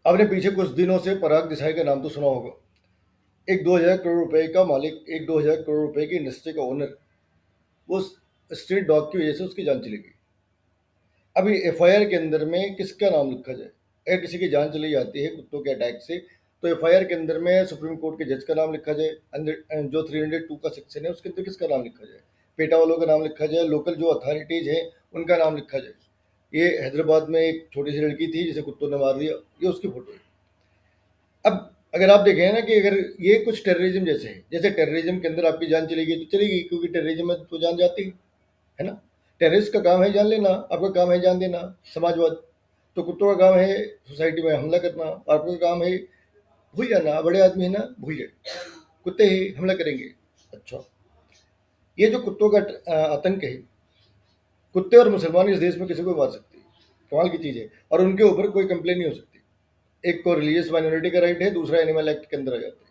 आपने पीछे कुछ दिनों से पराग देसाई का नाम तो सुना होगा। एक 2000 करोड़ रुपए का मालिक, एक 2000 करोड़ रुपए की इंडस्ट्री का ओनर, वो स्ट्रीट डॉग की वजह से उसकी जान चली गई। अभी एफआईआर के अंदर में किसका नाम लिखा जाए? अगर किसी की जान चली जाती है कुत्तों के अटैक से, तो एफआईआर के अंदर में सुप्रीम कोर्ट के जज का नाम लिखा जाए, अंदर जो 302 का सेक्शन है उसके अंदर किसका नाम लिखा जाए? पेटा वालों का नाम लिखा जाए, लोकल जो अथॉरिटीज हैं उनका नाम लिखा जाए। ये हैदराबाद में एक छोटी सी लड़की थी जिसे कुत्तों ने मार दिया, ये उसकी फोटो है। अब अगर आप देखें ना कि अगर ये कुछ टेररिज्म जैसे है, जैसे टेररिज्म के अंदर आपकी जान चली गई तो चली गई, क्योंकि टेररिज्म में तो जान जाती है ना। टेररिस्ट का काम है जान लेना, आपका काम है जान देना, समाजवाद। तो कुत्तों का काम है सोसाइटी में हमला करना, आपका काम है भूल जाना, बड़े आदमी है ना, भूल जाए, कुत्ते ही हमला करेंगे। अच्छा, ये जो कुत्तों का आतंक है, कुत्ते और मुसलमान इस देश में किसी को मार सकते हैं, कमाल की चीज़ है, और उनके ऊपर कोई कंप्लेन नहीं हो सकती। एक को रिलीजियस माइनॉरिटी का राइट है, दूसरा एनिमल एक्ट के अंदर आ जाता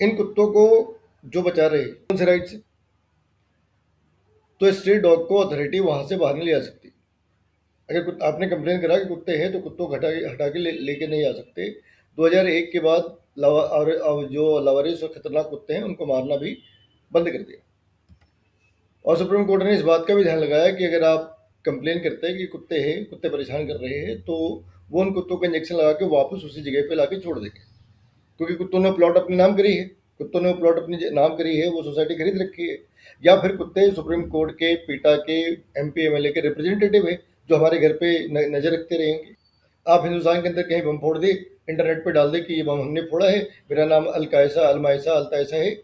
है। इन कुत्तों को जो बचा रहे कौन से राइट से? तो स्ट्रीट डॉग को अथॉरिटी वहां से बाहर नहीं ले आ सकती। अगर आपने कंप्लेन करा कि कुत्ते हैं तो कुत्तों को हटा के लेके नहीं आ सकते। 2001 के बाद और जो लावारिस और खतरनाक कुत्ते हैं उनको मारना भी बंद कर दिया। और सुप्रीम कोर्ट ने इस बात का भी ध्यान लगाया कि अगर आप कंप्लेन करते हैं कि कुत्ते हैं, कुत्ते परेशान कर रहे हैं, तो वो उन कुत्तों को इंजेक्शन लगा के वापस उसी जगह पे लाके छोड़ देंगे, क्योंकि कुत्तों ने प्लॉट अपने नाम करी है, कुत्तों ने प्लॉट अपनी नाम करी है, वो सोसाइटी खरीद रखी है। या फिर कुत्ते सुप्रीम कोर्ट के, पीटा के, एमपी एमएलए के रिप्रेजेंटेटिव है, जो हमारे घर पे नजर रखते रहेंगे। आप हिंदुस्तान के अंदर कहीं बम फोड़ दे, इंटरनेट पे डाल दे कि ये बम हमने फोड़ा है, मेरा नाम अलकायसा अलमायसा अलतायसा है,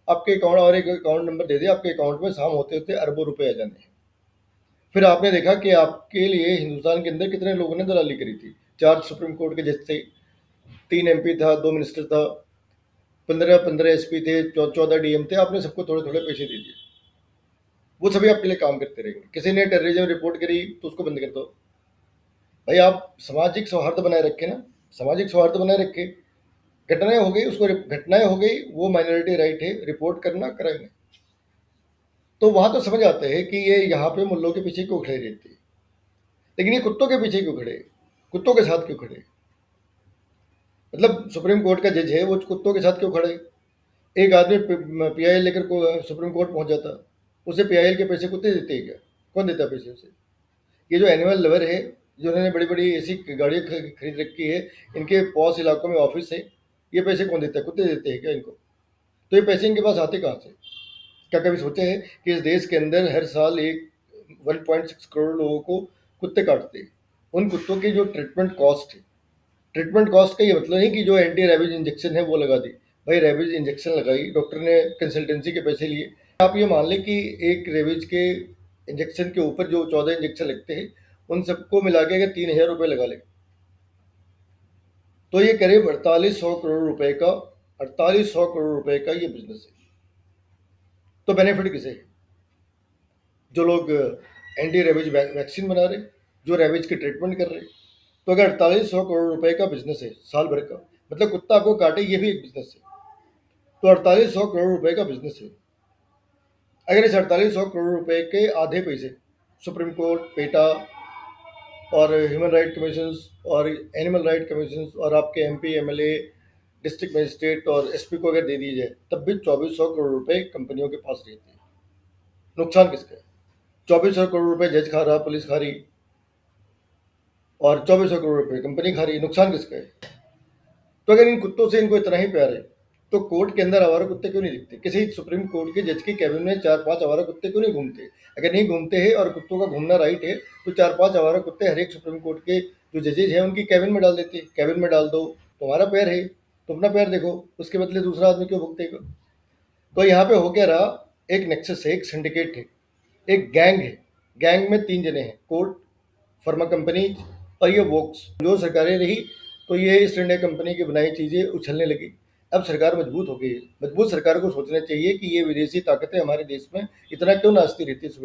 आपके अकाउंट और एक अकाउंट नंबर दे दे, आपके अकाउंट में शाम होते होते अरबों रुपए आ जाने हैं। फिर आपने देखा कि आपके लिए हिंदुस्तान के अंदर कितने लोगों ने दलाली करी थी। 4 सुप्रीम कोर्ट के जज थे, 3 एमपी था, 2 मिनिस्टर था, 15 15 एसपी थे, 14 डीएम थे, आपने सबको थोड़े थोड़े पैसे दे दिए। वो सभी आपके लिए काम करते रहेंगे। किसी ने टेररिज्म रिपोर्ट करी तो उसको बंद कर दो। भाई आप सामाजिक सौहार्द बनाए रखे ना, सामाजिक सौहार्द बनाए रखे। घटनाएं हो गई, उसको घटनाएं हो गई, वो माइनॉरिटी राइट है, रिपोर्ट करना, क्राइम है। तो वहां तो समझ आते हैं कि ये यहाँ पे मुल्लों के पीछे क्यों खड़े रहते हैं, लेकिन ये कुत्तों के पीछे क्यों खड़े, कुत्तों के साथ क्यों खड़े? मतलब सुप्रीम कोर्ट का जज है, वो कुत्तों के साथ क्यों खड़े? एक आदमी पीआईएल लेकर को सुप्रीम कोर्ट पहुंच जाता, उसे पीआईएल के पैसे कुत्ते देते हैं क्या? कौन देता है पैसे उसे? ये जो एनिमल लवर है, जिन्होंने बड़ी बड़ी ऐसी गाड़ियाँ खरीद रखी है, इनके पॉश इलाकों में ऑफिस है, ये पैसे कौन देता है? कुत्ते देते हैं क्या इनको? तो ये पैसे इनके पास आते कहाँ से? क्या कभी सोचे हैं कि इस देश के अंदर हर साल एक 1.6 करोड़ लोगों को कुत्ते काटते हैं? उन कुत्तों की जो ट्रीटमेंट कॉस्ट है, ट्रीटमेंट कॉस्ट का ये मतलब नहीं कि जो एंटी रेबीज इंजेक्शन है वो लगा दी। भाई रेबीज इंजेक्शन लगाई, डॉक्टर ने कंसल्टेंसी के पैसे लिए। आप ये मान लें कि एक रेबीज के इंजेक्शन के ऊपर जो 14 इंजेक्शन लगते हैं, उन सबको मिला के अगर 3000 रुपये लगा ले, तो ये करीब 4800 करोड़ रुपए का, 4800 करोड़ रुपए का ये बिजनेस है। तो बेनिफिट किसे है? जो लोग एंटी रेबीज वैक्सीन बना रहे, जो रेबीज की ट्रीटमेंट कर रहे। तो अगर 4800 करोड़ रुपए का बिजनेस है साल भर का, मतलब कुत्ता आपको काटे ये भी एक बिजनेस है। तो 4800 करोड़ रुपए का बिजनेस है। अगर इस 4800 करोड़ रुपए के आधे पैसे सुप्रीम कोर्ट, पेटा और ह्यूमन राइट कमीशन और एनिमल राइट कमीशन और आपके एमपी एमएलए, डिस्ट्रिक्ट मजिस्ट्रेट और एसपी को अगर दे दी जाए, तब भी 2400 करोड़ रुपए कंपनियों के पास रहते हैं। नुकसान किसका है? 2400 करोड़ रुपए जज खा रहा, पुलिस खा रही, और 2400 करोड़ रुपए कंपनी खा रही, नुकसान किसका है? तो अगर इन कुत्तों से इनको इतना ही प्यार है, तो कोर्ट के अंदर आवारा कुत्ते क्यों नहीं दिखते? किसी सुप्रीम कोर्ट के जज के कैबिन में 4-5 आवारा कुत्ते क्यों नहीं घूमते? अगर नहीं घूमते हैं और कुत्तों का घूमना राइट है, तो 4-5 आवारा कुत्ते हर एक सुप्रीम कोर्ट के जो जजेज हैं उनकी कैबिन में डाल देते। कैबिन में डाल दो, तुम्हारा पैर है तो अपना पैर देखो, उसके बदले दूसरा आदमी क्यों भुगतेगा? तो यहाँ पे हो क्या रहा, एक नेक्सस है, एक सिंडिकेट है, एक गैंग है। गैंग में 3 जने हैं, कोर्ट, फार्मा कंपनी और ये वोक्स। जो सरकारें रही तो ये ईस्ट इंडिया कंपनी की बनाई चीज़ें उछलने लगी। अब सरकार मजबूत हो गई है। मजबूत सरकार को सोचना चाहिए कि ये विदेशी ताकतें हमारे देश में इतना क्यों नाचती रहती है सुबह